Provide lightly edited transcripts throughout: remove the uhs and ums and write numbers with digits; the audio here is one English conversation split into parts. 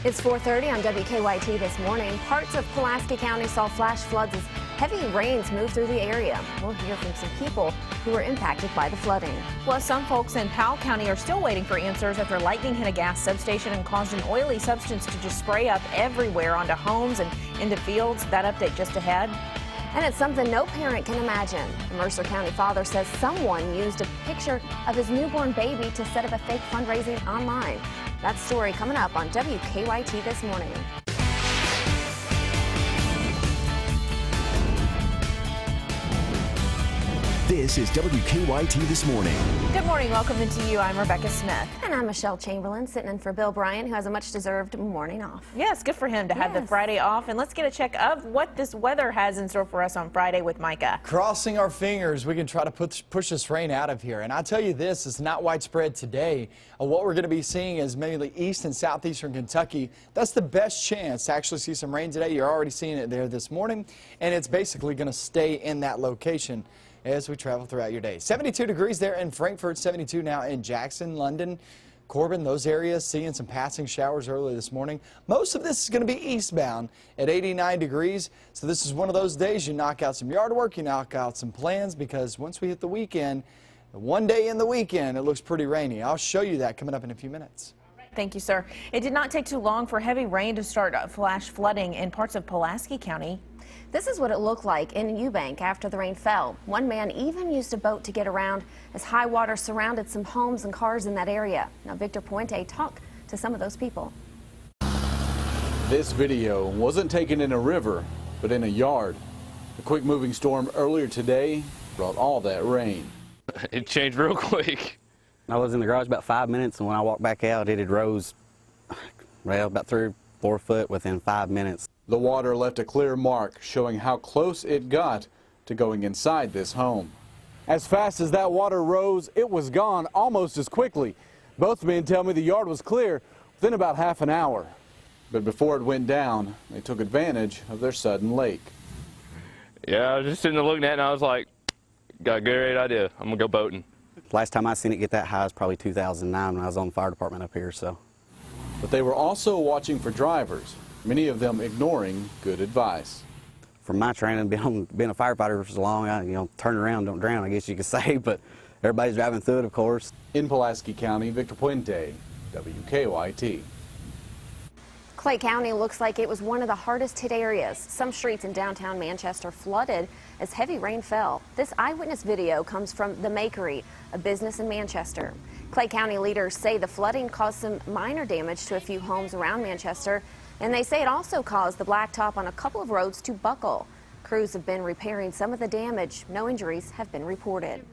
It's 4:30 on WKYT this morning. Parts of Pulaski County saw flash floods as heavy rains moved through the area. We'll hear from some people who were impacted by the flooding. Well, some folks in Powell County are still waiting for answers after lightning hit a gas substation and caused an oily substance to just spray up everywhere onto homes and into fields. That update just ahead. And it's something no parent can imagine. A Mercer County father says someone used a picture of his newborn baby to set up a fake fundraising online. That story coming up on WKYT this morning. This is WKYT This Morning. Good morning. Welcome into you. I'm Rebecca Smith. And I'm Michelle Chamberlain, sitting in for Bill Bryan, who has a much-deserved morning off. Yes, good for him to have the Friday off. And let's get a check of what this weather has in store for us on Friday with Micah. Crossing our fingers, we can try to push this rain out of here. And I'll tell you this, it's not widespread today. What we're going to be seeing is mainly east and southeastern Kentucky. That's the best chance to actually see some rain today. You're already seeing it there this morning, and it's basically going to stay in that location as we travel throughout your day. 72 degrees there in Frankfort, 72 now in Jackson, London, Corbin, those areas seeing some passing showers early this morning. Most of this is going to be eastbound at 89 degrees. So this is one of those days you knock out some yard work, you knock out some plans, because once we hit the weekend, one day in the weekend, it looks pretty rainy. I'll show you that coming up in a few minutes. Thank you, sir. It did not take too long for heavy rain to start flash flooding in parts of Pulaski County. This is what it looked like in Eubank after the rain fell. One man even used a boat to get around as high water surrounded some homes and cars in that area. Now, Victor Puente talked to some of those people. This video wasn't taken in a river, but in a yard. The quick-moving storm earlier today brought all that rain. It changed real quick. I was in the garage about 5 minutes, and when I walked back out, it had rose, well, about 3 or 4 foot within 5 minutes. The water left a clear mark, showing how close it got to going inside this home. As fast as that water rose, it was gone almost as quickly. Both men tell me the yard was clear within about half an hour. But before it went down, they took advantage of their sudden lake. Yeah, I was just sitting there looking at it, and I was like, got a great idea. I'm going to go boating. Last time I seen it get that high was probably 2009 when I was on the fire department up here. But they were also watching for drivers, many of them ignoring good advice. From my training, being a firefighter for so long, turn around, don't drown, I guess you could say, but everybody's driving through it, of course. In Pulaski County, Victor Puente, WKYT. Clay County looks like it was one of the hardest hit areas. Some streets in downtown Manchester flooded as heavy rain fell. This eyewitness video comes from The Makery, a business in Manchester. Clay County leaders say the flooding caused some minor damage to a few homes around Manchester, and they say it also caused the blacktop on a couple of roads to buckle. Crews have been repairing some of the damage. No injuries have been reported.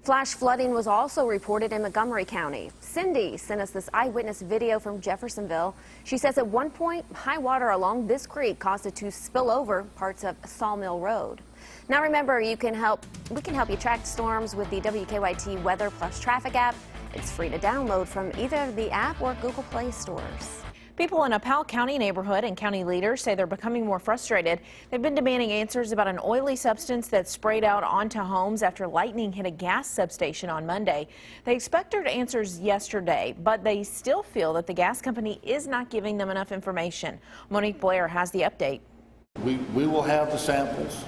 Flash flooding was also reported in Montgomery County. Cindy sent us this eyewitness video from Jeffersonville. She says at one point, high water along this creek caused it to spill over parts of Sawmill Road. Now remember, we can help you track storms with the WKYT Weather Plus Traffic app. It's free to download from either the app or Google Play stores. People in a Powell County neighborhood and county leaders say they're becoming more frustrated. They've been demanding answers about an oily substance that sprayed out onto homes after lightning hit a gas substation on Monday. They expected answers yesterday, but they still feel that the gas company is not giving them enough information. Monique Blair has the update. We will have the samples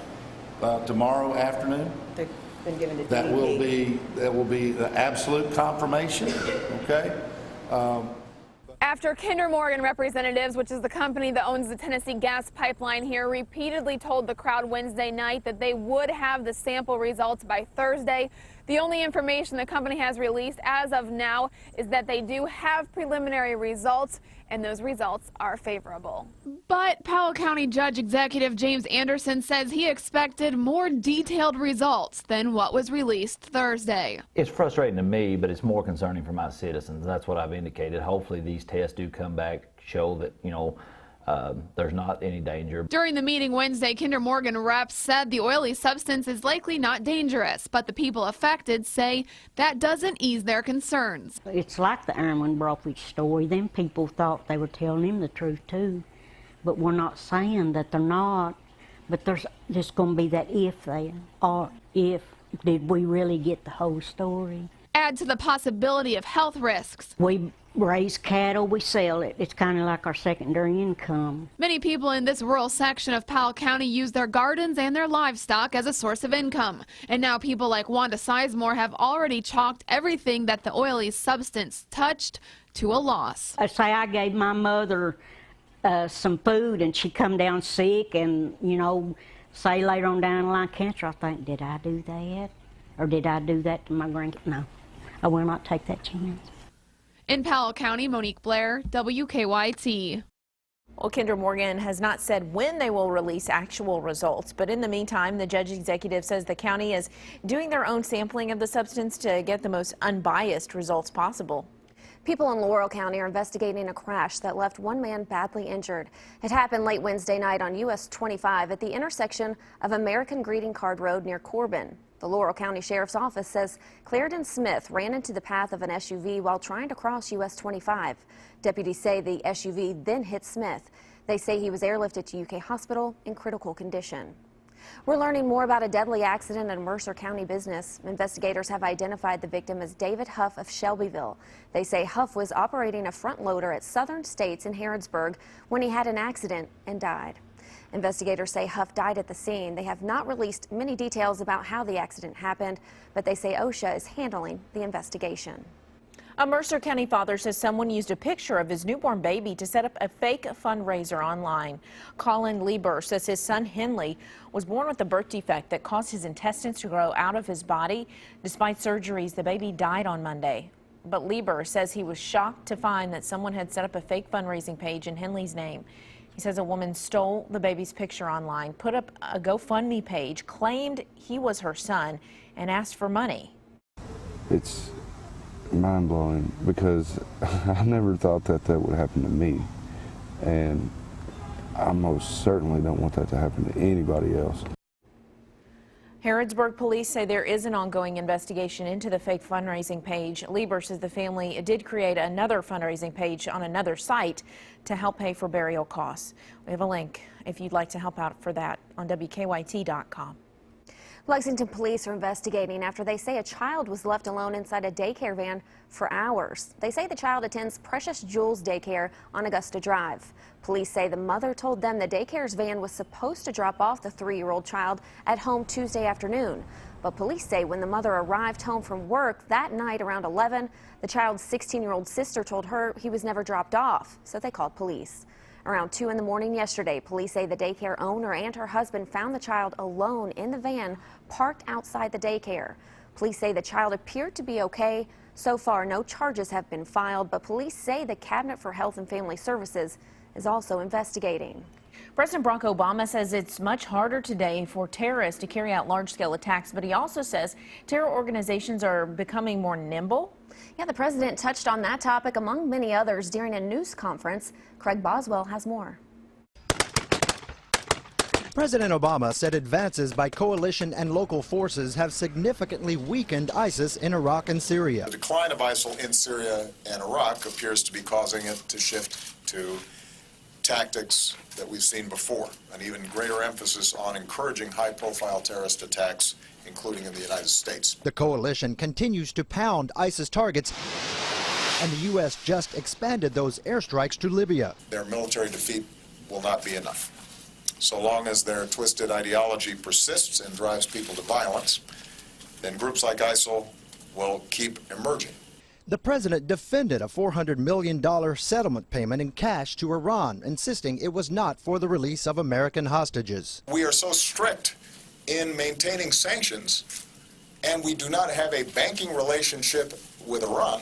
tomorrow afternoon. They've been given to that will be the absolute confirmation. Okay. After Kinder Morgan representatives, which is the company that owns the Tennessee gas pipeline here, repeatedly told the crowd Wednesday night that they would have the sample results by Thursday. The only information the company has released as of now is that they do have preliminary results, and those results are favorable. But Powell County Judge Executive James Anderson says he expected more detailed results than what was released Thursday. It's frustrating to me, but it's more concerning for my citizens. That's what I've indicated. Hopefully these tests do come back, show that, there's not any danger. During the meeting Wednesday, Kinder Morgan reps said the oily substance is likely not dangerous, but the people affected say that doesn't ease their concerns. It's like the Irwin Brothers story. Them people thought they were telling him the truth too, but we're not saying that they're not. But there's just going to be that if there, or if did we really get the whole story. Add to the possibility of health risks. We raise cattle, we sell it. It's kind of like our secondary income. Many people in this rural section of Powell County use their gardens and their livestock as a source of income. And now people like Wanda Sizemore have already chalked everything that the oily substance touched to a loss. I say I gave my mother some food and she come down sick, and you know, say later on down the line cancer, I think, did I do that? Or did I do that to my grandkids? No, I will not take that chance. In Powell County, Monique Blair, WKYT. Well, Kinder Morgan has not said when they will release actual results, but in the meantime, the judge executive says the county is doing their own sampling of the substance to get the most unbiased results possible. People in Laurel County are investigating a crash that left one man badly injured. It happened late Wednesday night on US 25 at the intersection of American Greeting Card Road near Corbin. The Laurel County Sheriff's Office says Clarendon Smith ran into the path of an SUV while trying to cross US 25. Deputies say the SUV then hit Smith. They say he was airlifted to UK Hospital in critical condition. We're learning more about a deadly accident in Mercer County business. Investigators have identified the victim as David Huff of Shelbyville. They say Huff was operating a front loader at Southern States in Harrodsburg when he had an accident and died. Investigators say Huff died at the scene. They have not released many details about how the accident happened, but they say OSHA is handling the investigation. A Mercer County father says someone used a picture of his newborn baby to set up a fake fundraiser online. Colin Lieber says his son Henley was born with a birth defect that caused his intestines to grow out of his body. Despite surgeries, the baby died on Monday. But Lieber says he was shocked to find that someone had set up a fake fundraising page in Henley's name. He says a woman stole the baby's picture online, put up a GoFundMe page, claimed he was her son, and asked for money. It's mind-blowing because I never thought that would happen to me, and I most certainly don't want that to happen to anybody else. Harrodsburg police say there is an ongoing investigation into the fake fundraising page. Lieber says the family did create another fundraising page on another site to help pay for burial costs. We have a link if you'd like to help out for that on WKYT.com. Lexington police are investigating after they say a child was left alone inside a daycare van for hours. They say the child attends Precious Jewels Daycare on Augusta Drive. Police say the mother told them the daycare's van was supposed to drop off the 3-year-old child at home Tuesday afternoon. But police say when the mother arrived home from work that night around 11, the child's 16-year-old sister told her he was never dropped off, so they called police. Around 2 in the morning yesterday, police say the daycare owner and her husband found the child alone in the van parked outside the daycare. Police say the child appeared to be okay. So far, no charges have been filed, but police say the Cabinet for Health and Family Services is also investigating. President Barack Obama says it's much harder today for terrorists to carry out large-scale attacks, but he also says terror organizations are becoming more nimble. Yeah, the president touched on that topic among many others during a news conference. Craig Boswell has more. President Obama said advances by coalition and local forces have significantly weakened ISIS in Iraq and Syria. The decline of ISIL in Syria and Iraq appears to be causing it to shift to tactics that we've seen before, an even greater emphasis on encouraging high-profile terrorist attacks, including in the United States. The coalition continues to pound ISIS targets, and the U.S. just expanded those airstrikes to Libya. Their military defeat will not be enough. So long as their twisted ideology persists and drives people to violence, then groups like ISIL will keep emerging. The president defended a $400 million settlement payment in cash to Iran, insisting it was not for the release of American hostages. We are so strict in maintaining sanctions, and we do not have a banking relationship with Iran,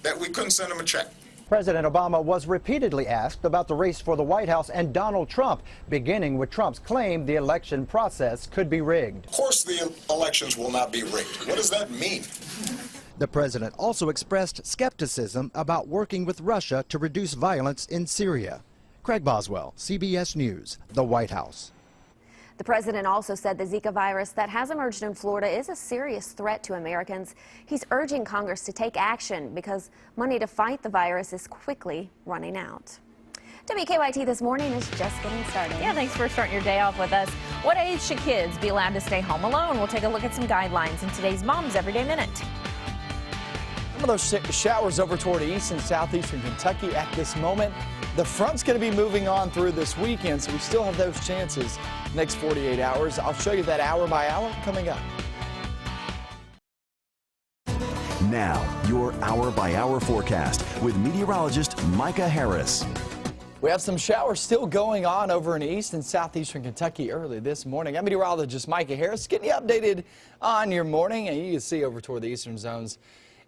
that we couldn't send them a check. President Obama was repeatedly asked about the race for the White House and Donald Trump, beginning with Trump's claim the election process could be rigged. Of course the elections will not be rigged. What does that mean? The president also expressed skepticism about working with Russia to reduce violence in Syria. Craig Boswell, CBS News, the White House. The president also said the Zika virus that has emerged in Florida is a serious threat to Americans. He's urging Congress to take action because money to fight the virus is quickly running out. WKYT This Morning is just getting started. Yeah, thanks for starting your day off with us. What age should kids be allowed to stay home alone? We'll take a look at some guidelines in today's Mom's Everyday Minute. Some of those showers over toward east and southeastern Kentucky at this moment. The front's going to be moving on through this weekend, so we still have those chances next 48 hours. I'll show you that hour by hour coming up. Now, your hour-by-hour forecast with meteorologist Micah Harris. We have some showers still going on over in east and southeastern Kentucky early this morning. I'm meteorologist Micah Harris getting you updated on your morning. And you can see over toward the eastern zones,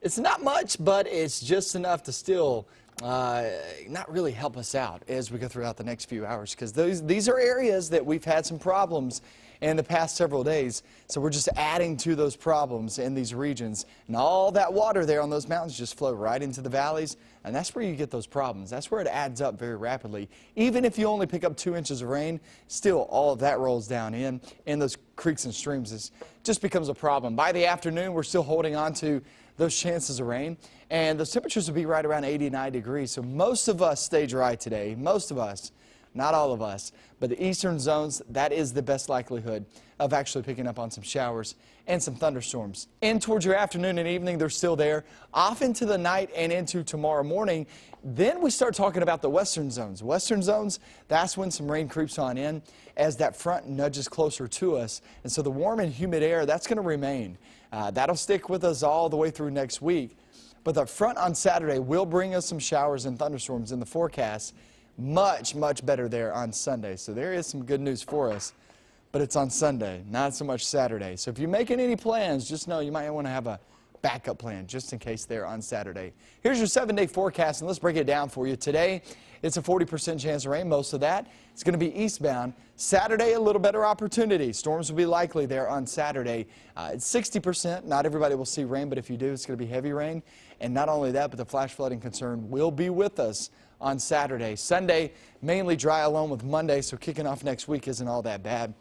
it's not much, but it's just enough to still not really help us out as we go throughout the next few hours, because these are areas that we've had some problems in the past several days. So we're just adding to those problems in these regions. And all that water there on those mountains just flow right into the valleys. And that's where you get those problems. That's where it adds up very rapidly. Even if you only pick up 2 inches of rain, still all of that rolls down in those creeks and streams. It just becomes a problem. By the afternoon, we're still holding on to those chances of rain. And those temperatures will be right around 89 degrees. So most of us stay dry today. Most of us. Not all of us, but the eastern zones, that is the best likelihood of actually picking up on some showers and some thunderstorms. And towards your afternoon and evening, they're still there. Off into the night and into tomorrow morning, then we start talking about the western zones. Western zones, that's when some rain creeps on in as that front nudges closer to us. And so the warm and humid air, that's going to remain. That'll stick with us all the way through next week. But the front on Saturday will bring us some showers and thunderstorms in the forecast. Much, much better there on Sunday. So there is some good news for us, but it's on Sunday, not so much Saturday. So if you're making any plans, just know you might want to have a backup plan just in case they're on Saturday. Here's your 7-day forecast, and let's break it down for you. Today, it's a 40% chance of rain. Most of that is going to be eastbound. Saturday, a little better opportunity. Storms will be likely there on Saturday. It's 60%. Not everybody will see rain, but if you do, it's going to be heavy rain. And not only that, but the flash flooding concern will be with us on Saturday. Sunday, mainly dry along with Monday, so kicking off next week isn't all that bad.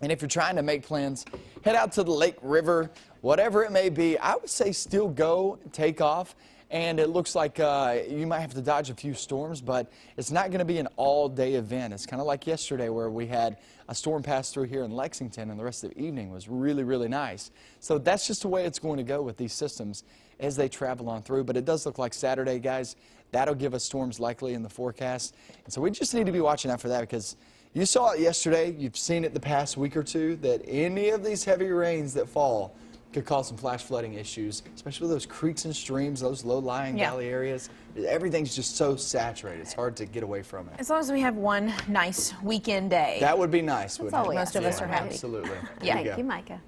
And if you're trying to make plans, head out to the lake, river, whatever it may be. I would say still go, take off. And it looks like you might have to dodge a few storms, but it's not going to be an all-day event. It's kind of like yesterday where we had a storm pass through here in Lexington, and the rest of the evening was really, really nice. So that's just the way it's going to go with these systems as they travel on through. But it does look like Saturday, guys, that'll give us storms likely in the forecast. And so we just need to be watching out for that, because you saw it yesterday. You've seen it the past week or two, that any of these heavy rains that fall could cause some flash flooding issues, especially with those creeks and streams, those low-lying valley areas. Everything's just so saturated. It's hard to get away from it. As long as we have one nice weekend day. That would be nice, wouldn't it? Most of us are happy. Absolutely. Thank you, Micah.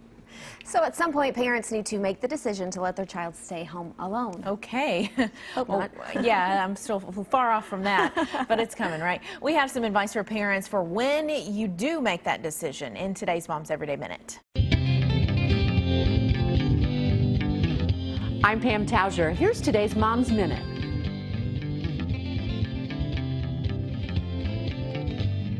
So at some point, parents need to make the decision to let their child stay home alone. Okay. Hope not. Yeah, I'm still far off from that, but it's coming, right? We have some advice for parents for when you do make that decision in today's Mom's Everyday Minute. I'm Pam Tauser. Here's today's Mom's Minute.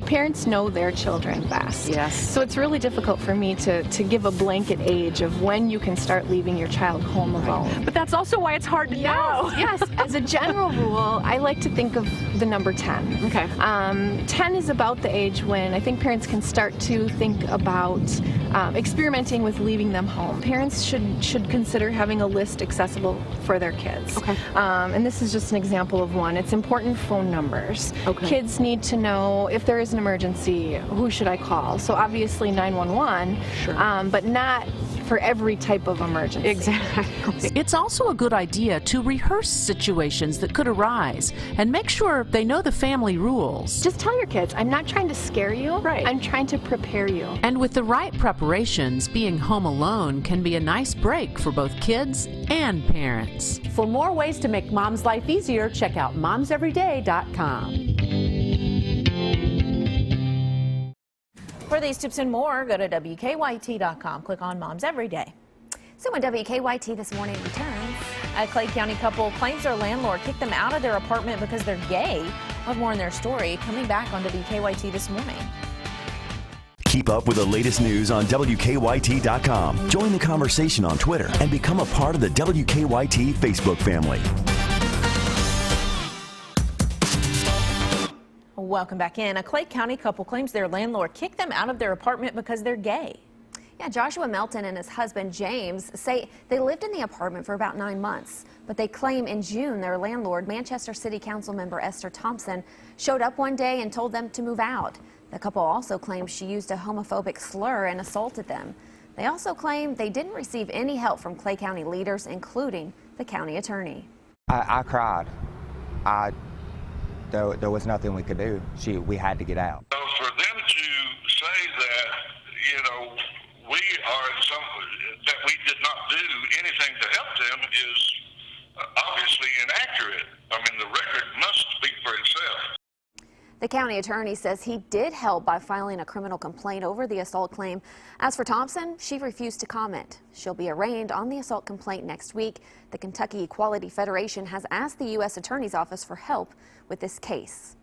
Parents know their children best. Yes. So it's really difficult for me to give a blanket age of when you can start leaving your child home alone. But that's also why it's hard to know. Yes. As a general rule, I like to think of the number 10. Okay. 10 is about the age when I think parents can start to think about experimenting with leaving them home. Parents should consider having a list accessible for their kids. Okay. And this is just an example of one. It's important phone numbers. Okay. Kids need to know if there is an emergency, who should I call? So obviously 911, Sure. But not for every type of emergency. Exactly. It's also a good idea to rehearse situations that could arise and make sure they know the family rules. Just tell your kids, I'm not trying to scare you, Right. I'm trying to prepare you. And with the right preparations, being home alone can be a nice break for both kids and parents. For more ways to make mom's life easier, check out momseveryday.com. For these tips and more, go to WKYT.com. Click on Moms Every Day. So when WKYT This Morning returns, A Clay County couple claims their landlord kicked them out of their apartment because they're gay. We'll have more in their story coming back on WKYT This Morning. Keep up with the latest news on WKYT.com. Join the conversation on Twitter and become a part of the WKYT Facebook family. Welcome back in. A Clay County couple claims their landlord kicked them out of their apartment because they're gay. Yeah, Joshua Melton and his husband James say they lived in the apartment for about 9 months, but they claim in June their landlord, Manchester City Council member Esther Thompson, showed up one day and told them to move out. The couple also claims she used a homophobic slur and assaulted them. They also claim they didn't receive any help from Clay County leaders, including the county attorney. I cried. There was nothing we could do. We had to get out. So for them to say that, we are that we did not do anything to help them is obviously inaccurate. I mean, the record must speak for itself. The county attorney says he did help by filing a criminal complaint over the assault claim. As for Thompson, she refused to comment. She'll be arraigned on the assault complaint next week. The Kentucky Equality Federation has asked the U.S. Attorney's Office for help with this case.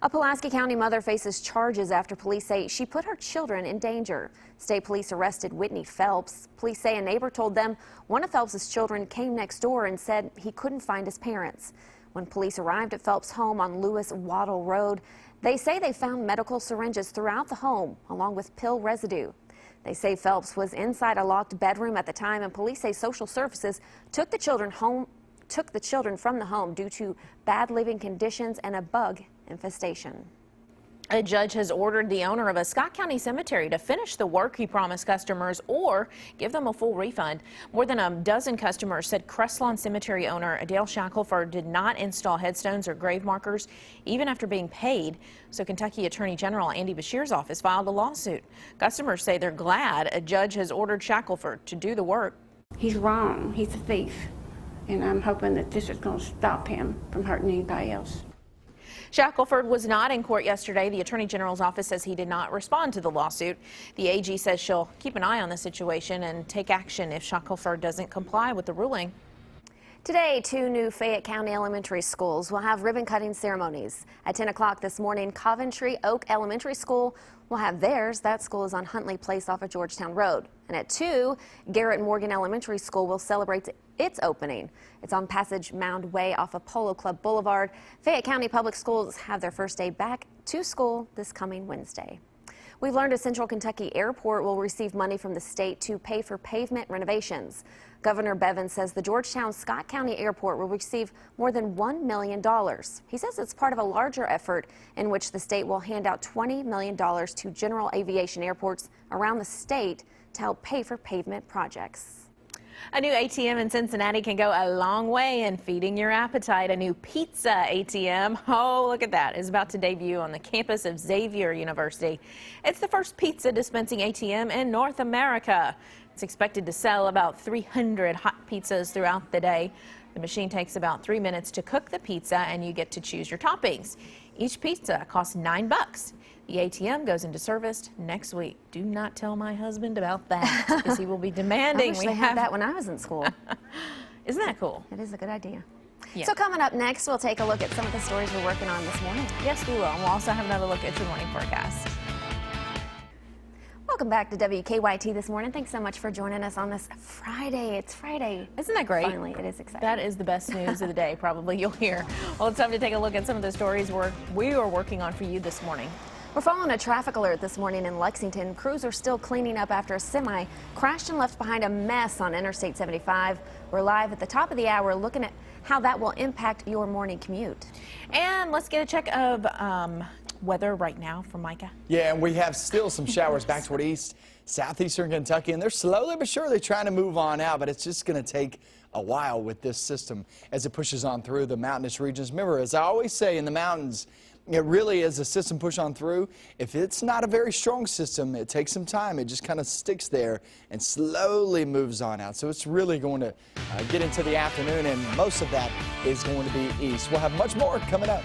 A Pulaski County mother faces charges after police say she put her children in danger. State police arrested Whitney Phelps. Police say a neighbor told them one of Phelps's children came next door and said he couldn't find his parents. When police arrived at Phelps' home on Lewis Waddle Road, they say they found medical syringes throughout the home, along with pill residue. They say Phelps was inside a locked bedroom at the time, and police say social services took the children from the home due to bad living conditions and a bug infestation. A judge has ordered the owner of a Scott County cemetery to finish the work he promised customers or give them a full refund. More than a dozen customers said Crestlawn Cemetery owner Adele Shackelford did not install headstones or grave markers even after being paid. So Kentucky Attorney General Andy Beshear's office filed a lawsuit. Customers say they're glad a judge has ordered Shackelford to do the work. He's wrong. He's a thief. And I'm hoping that this is going to stop him from hurting anybody else. Shackelford was not in court yesterday. The Attorney General's office says he did not respond to the lawsuit. The AG says she'll keep an eye on the situation and take action if Shackelford doesn't comply with the ruling. Today, 2 new Fayette County elementary schools will have ribbon-cutting ceremonies. At 10 o'clock this morning, Coventry Oak Elementary School will have theirs. That school is on Huntley Place off of Georgetown Road. And at 2, Garrett Morgan Elementary School will celebrate its opening. It's on Passage Mound Way off of Polo Club Boulevard. Fayette County Public Schools have their first day back to school this coming Wednesday. We've learned a Central Kentucky airport will receive money from the state to pay for pavement renovations. Governor Bevin says the Georgetown Scott County Airport will receive more than $1 million. He says it's part of a larger effort in which the state will hand out $20 million to general aviation airports around the state to help pay for pavement projects. A new ATM in Cincinnati can go a long way in feeding your appetite. A new pizza ATM, oh look at that, is about to debut on the campus of Xavier University. It's the first pizza dispensing ATM in North America. It's expected to sell about 300 hot pizzas throughout the day. The machine takes about 3 minutes to cook the pizza and you get to choose your toppings. Each pizza costs $9. The ATM goes into service next week. Do not tell my husband about that, because he will be demanding. I wish they had that when I was in school. Isn't that cool? It is a good idea. Yeah. So coming up next, we'll take a look at some of the stories we're working on this morning. Yes, we will. And we'll also have another look at your morning forecast. Welcome back to WKYT this morning. Thanks so much for joining us on this Friday. It's Friday. Isn't that great? Finally, it is exciting. That is the best news of the day, probably, you'll hear. Well, it's time to take a look at some of the stories we are working on for you this morning. We're following a traffic alert this morning in Lexington. Crews are still cleaning up after a semi crashed and left behind a mess on Interstate 75. We're live at the top of the hour looking at how that will impact your morning commute. And let's get a check of weather right now from Micah. Yeah, and we have still some showers back toward southeastern Kentucky, and they're slowly but surely trying to move on out, but it's just going to take a while with this system as it pushes on through the mountainous regions. Remember, as I always say, in the mountains, it really is a system push on through. If it's not a very strong system, it takes some time. It just kind of sticks there and slowly moves on out. So it's really going to get into the afternoon, and most of that is going to be east. We'll have much more coming up.